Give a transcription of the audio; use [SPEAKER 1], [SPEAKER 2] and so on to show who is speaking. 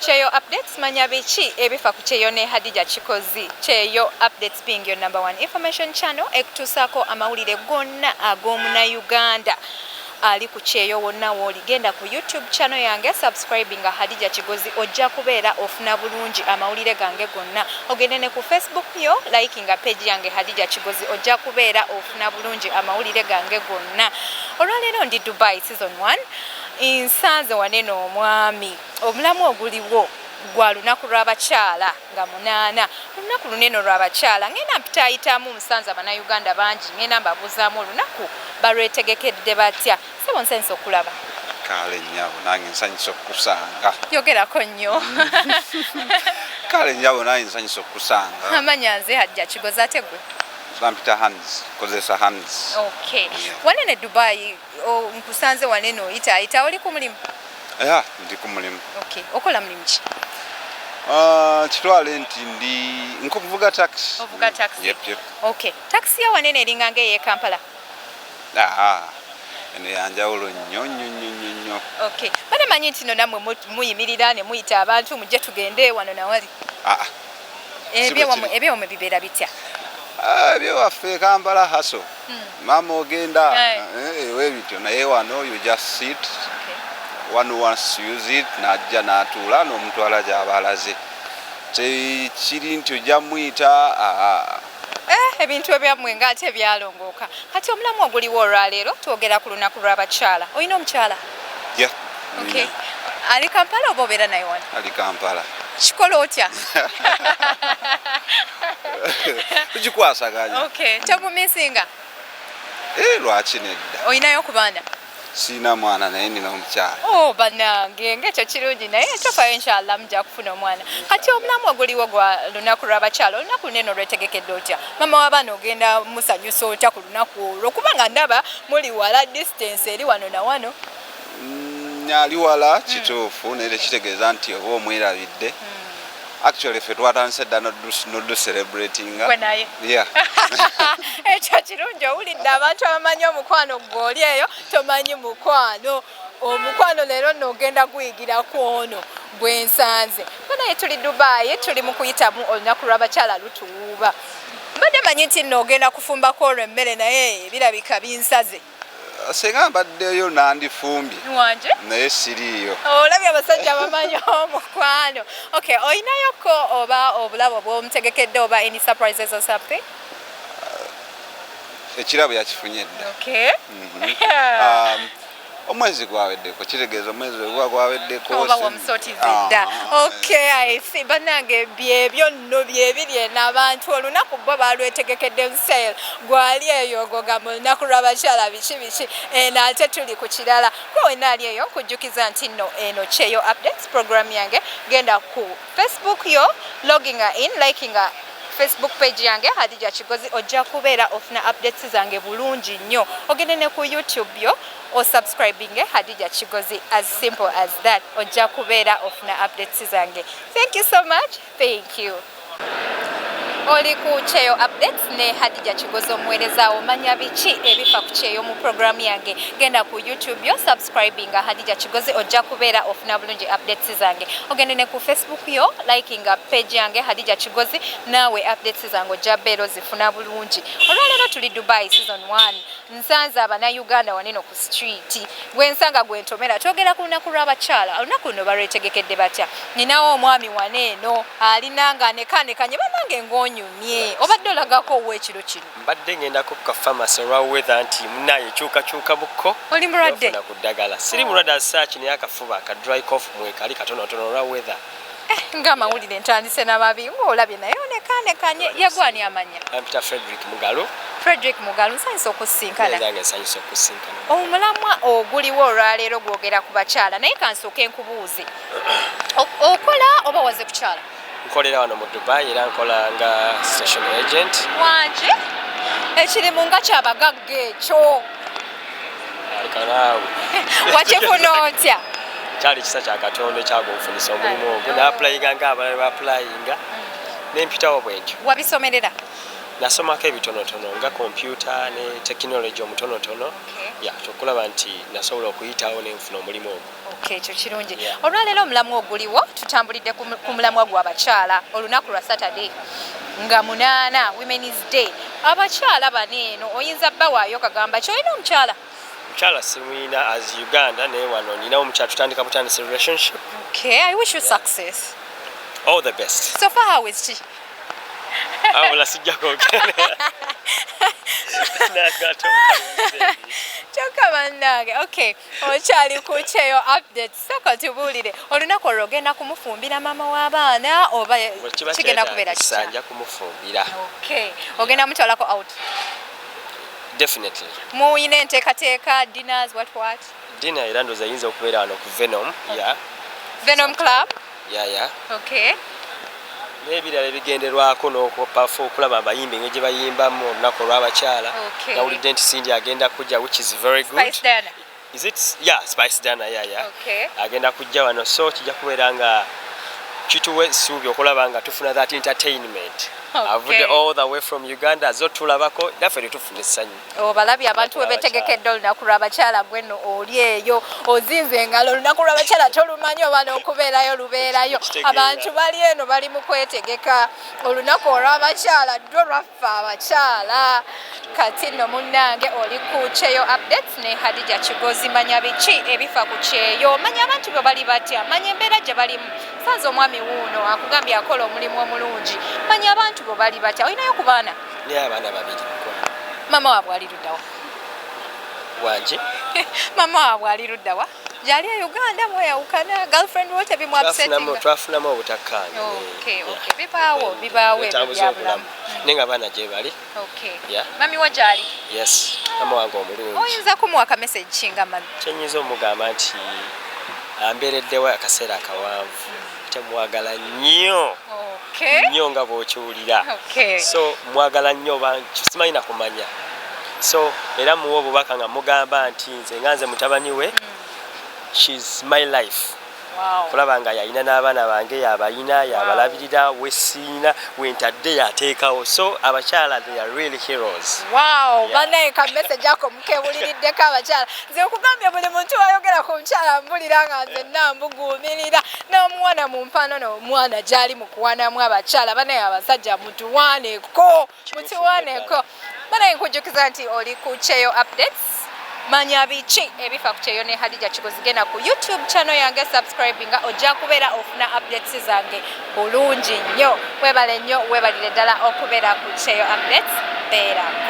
[SPEAKER 1] KYEYO updates manya biki ebifa ku KYEYO ne Hadijja Kigozi. KYEYO updates being your #1 information channel ekutusaako amawulire gonna ag'omuna Uganda. Ali ku KYEYO wonna woli genda ku YouTube channel yange subscribing Hadijja Kigozi ojja kubeera ofuna bulungi amawulire gange gonna. Ogende ne ku Facebook yo liking page yange Hadijja Kigozi ojja kubeera ofuna bulungi amawulire gange gonna. Olwaleero ndi Dubai season 1 insanze waneno omwami omulamu oguliwo gwa lunaku Lwabakyala nga 8 lunaku luneno Lwabakyala ngenda mpitayitamu musanze Uganda bangi ngenda mbabuzaamu olunaku balwetegekedde batya sebo nsenso okulaba
[SPEAKER 2] kale nnyabo nange nsanyusa okukusanga
[SPEAKER 1] yogerako nnyo
[SPEAKER 2] kale nnyabo nange nsanyusa okukusanga
[SPEAKER 1] amanya nze Hadijja Kigozi ate gwe
[SPEAKER 2] Lampita hands kozesa hands
[SPEAKER 1] okay wanene Dubai nkusanze wanene oyita oli ku mulimu
[SPEAKER 2] ya ndi ku mulimu
[SPEAKER 1] okay okola mulimu ki
[SPEAKER 2] kitwale nti ndi nkuvuga taxi
[SPEAKER 1] ovuga taxi
[SPEAKER 2] yep
[SPEAKER 1] okay taxi ya wanene eringa ng'eye Kampala
[SPEAKER 2] ene yanjawulo nnyo
[SPEAKER 1] okay bana manyi nti no namwe muyimirira ne muyita abantu mujje tugende wano na wali ebyewamwe bibeera bitya
[SPEAKER 2] ebyewaffe Kampala haso mama ogenda ewebityo naye wano you just sit one wants to use it najja n'atuula n'omutwala gy'aba alaze tekiri nti ojja muyita
[SPEAKER 1] ebintu ebyammwe ng'ate byalongooka kati omulamu oguliwo olwaleero twogera ku lunaku Lwabakyala olina omukyala okay ali Kampala oba obeera naye wano
[SPEAKER 2] ali Kampala
[SPEAKER 1] kikola otya
[SPEAKER 2] tukikwasaganya
[SPEAKER 1] okay tomumisinga
[SPEAKER 2] lwaki nedda
[SPEAKER 1] olinayo ku baana
[SPEAKER 2] siina mwana naye nina omukyala
[SPEAKER 1] bannange ng'ekyo kirungi naye tofayo inshallah mujja kufuna omwana kati omulamu oguliwo gwa lunaku Lwabakyala olunaku lunene olwetegekedde otya mama w'abaana ogenda musanyusa otya ku lunaku olwo kubanga ndaba muli wala distance eri wano na wano
[SPEAKER 2] ali wala kituufu naye tekitegeeza nti oba omwerabidde actually ffe twatandise dda noddu celebrating
[SPEAKER 1] naye ekyo kirungi owulidde abantu abamanyi omukwano gw'oli eyo tomanyi mukwano omukwano leero n'ogenda guyigira ku ono gwensanze naye tuli Dubai tuli mu kuyitamu olunaku Lwabakyala lutuwuuba mbadde manyi nti n'ogenda kufumbako olwo emmere naye birabika binsaze
[SPEAKER 2] senga mbaddeyo nandifumbye
[SPEAKER 1] wanje
[SPEAKER 2] naye siriiyo
[SPEAKER 1] olabye abasajja bamanyi omukwano okay olinayoko oba obulabo bw'omutegekedde oba any surprises or something
[SPEAKER 2] ekirabo yakifunye dda
[SPEAKER 1] okay
[SPEAKER 2] omwezi gwaweddeko kitegeeza omwezi gwaweddeko
[SPEAKER 1] oba wamusotizidda okay I see bannange byebyo nno byebiri n'abantu olunaku bo balwetegekedde nsale gwali eyo goga mu lunaku Lwabakyala biki n'ate tuli ku kirala kwe wena ali eyo nkujjukiza nti nno eno KYEYO updates program yange genda ku Facebook yo logging in liking Facebook page yange Hadijja Kigozi ojja kubeera ofuna updates zange bulungi nnyo ogende ne ku YouTube yo o subscribing Hadijja Kigozi as simple as that ojja kubeera ofuna updates zange thank you so much thank you oli ku KYEYO updates ne Hadijja Kigozi omuweereza omanya biki ebifa ku KYEYO mu program yange genda ku YouTube yo subscribing Hadijja Kigozi ojja kubeera ofuna bulungi updates zange ogende ne ku Facebook yo liking page yange Hadijja Kigozi nawe updates zange ojja beera zifuna bulungi olwaleero tuli Dubai season 1 nsanze Uganda waneno ku street gwensanga gwentomera twogera ku lunaku Lwabakyala olunaku luno balwetegekedde batya ninawo omwami waneeno alinanga nekanekanye banange ng'onyumye obadde olagako ow'ekiro kino
[SPEAKER 3] mbadde ngendako ku kafamasi olwa weather nti munaye kyukakyuka bukko
[SPEAKER 1] oli mulwadde
[SPEAKER 3] ku ddagala siri mulwadde asaaki naye akafuba aka dry cough mwekali katonotono olwa weather
[SPEAKER 1] ng'amawulire ntandise n'ababi ng'olabye naye onekanekanye yagwani amanya
[SPEAKER 3] Lampita Frederick Mugalo nsanyusa okusinkana
[SPEAKER 1] nange nsanyusa okusinkana omulamwa oguliwo olwaleero gwogera ku bakyala naye kansooke nkubuuze okola oba waze kukyala
[SPEAKER 3] nkolera wano mu Dubai era nkola nga station agent
[SPEAKER 1] wanje ekirimu nga kyabagagga ekyo
[SPEAKER 3] alikanaawe
[SPEAKER 1] wakifuna otya
[SPEAKER 3] kyali kisa kya Katonda ekyagunfunisa omulimu ogwo n'apulayinga ng'abalala baapulayinga n'empitawo bwentyo
[SPEAKER 1] wabisomerera
[SPEAKER 3] nasomako ebitonotono nga kompyuta ne tekinologi omutonotono kyokulaba nti nasobola okuyitawo nenfuna omulimu ogwo.
[SPEAKER 1] Ekyo kirungi. Olwaleero omulamu oguliwo tutambulidde ku mulamwa gw'abakyala olunaku lwa Saturday nga 8 Women's Day. Abakyala bano eno oyinza bbawaayo kagamba kyolina omukyala?
[SPEAKER 3] Mukyala simuyina as Uganda naye wano ninawo omukyala tutandika butandisa relationship.
[SPEAKER 1] Okay, I wish you success.
[SPEAKER 3] All the best.
[SPEAKER 1] So far how is she?
[SPEAKER 3] Awula sijja kwogera.
[SPEAKER 1] Kyokka bannange, okay, okyali ku KYEYO updates. Sooka tubuulire olunaku olwo ogenda kumufumbira maama w'abaana oba kigenda kubeera kitya?
[SPEAKER 3] Nja kumufumbira.
[SPEAKER 1] Okay, ogenda mutwalako out?
[SPEAKER 3] Definitely.
[SPEAKER 1] Muyina enteekateeka dinners what?
[SPEAKER 3] Dinner era ndooza ayinza okubeera wano ku Venom. Yeah.
[SPEAKER 1] Venom Club?
[SPEAKER 3] Yeah.
[SPEAKER 1] Okay.
[SPEAKER 3] N'ebirala ebigenderwako n'okupafa okulaba abayimbi engeri gye bayimbamu olunaku olw'abakyala. Nawulidde nti Cindy agenda kujja, which is very good.
[SPEAKER 1] Spice Dana?
[SPEAKER 3] Is it? Yeah, Spice Dana, yeah.
[SPEAKER 1] Okay.
[SPEAKER 3] Agenda kujja wano, so kijja kubeera nga kituwa essuubi okulaba nga tufuna that entertainment. Avudde all the way from Uganda, zo tulabako naffe netufuna essanyu.
[SPEAKER 1] Obalabye abantu we beetegekedde olunaku lw'abakyala gwenno oli eyo ozinze engalo olunaku lw'abakyala tolumanyi oba n'okubeerayo lubeerayo. Abantu bali eno bali mu kwetegeka olunaku olw'abakyala ddwo lwaffe abakyala. Kati nno munnange oli ku KYEYO updates ne Hadijja Kigozi. Manya biki ebifa ku KYEYO, manya abantu bwe bali batya, manya embeera gye balimu. Sanze omwami wuuno akugambye akola omulimu omulungi, manya abantu bwe bali batya. Olinayo ku baana?
[SPEAKER 3] Nina abaana 2.
[SPEAKER 1] Mama waabwe ali ludda wa?
[SPEAKER 3] Wanje?
[SPEAKER 1] Mama waabwe ali ludda wa? Gyali e Uganda mweyawukana, girlfriend wote bimu upsetting.
[SPEAKER 3] Twafunamu obutakkaanya.
[SPEAKER 1] Okay. Bibaawo ebyabulamu.
[SPEAKER 3] Nenga abaana gye bali.
[SPEAKER 1] Okay. Mami wa gyali?
[SPEAKER 3] Yes. Mama wange omulungi.
[SPEAKER 1] Oyinza kumuwa ka message kinga mami?
[SPEAKER 3] Kyenyinza omugamba nti ambeereddewo akaseera akawanvu. Temwagala nnyo. Nnyo nga bw'okiwulira. So mwagala nnyo simanyi na kumanya. So era muwa obubaka nga mugamba nti nze mutabani we. She's my life. Kulaba nga yalina n'abaana bange yabayina yabalabirira wesiina wentadde yateekawo. So abakyala they are really heroes.
[SPEAKER 1] Banaye ka message ako mukewuliriddeko abakyala. Nze okugambye buli muntu ayogera ku mukyala mpulira nga nze nambuguumirira. N'omuwana mu mpaano n'omwana gyali mu kuwanamu abakyala. Banaye abasajja mutuwaaneko. Banaye nkujjukiza nti oli ku KYEYO updates. Manya biki ebifa ku KYEYO ne Hadijja Kigozi. Genda ku YouTube channel yange subscribinga ojja kubeera ofuna updates zange bulungi nnyo. Webale nnyo, webalire ddala okubeera ku KYEYO updates. Beerako.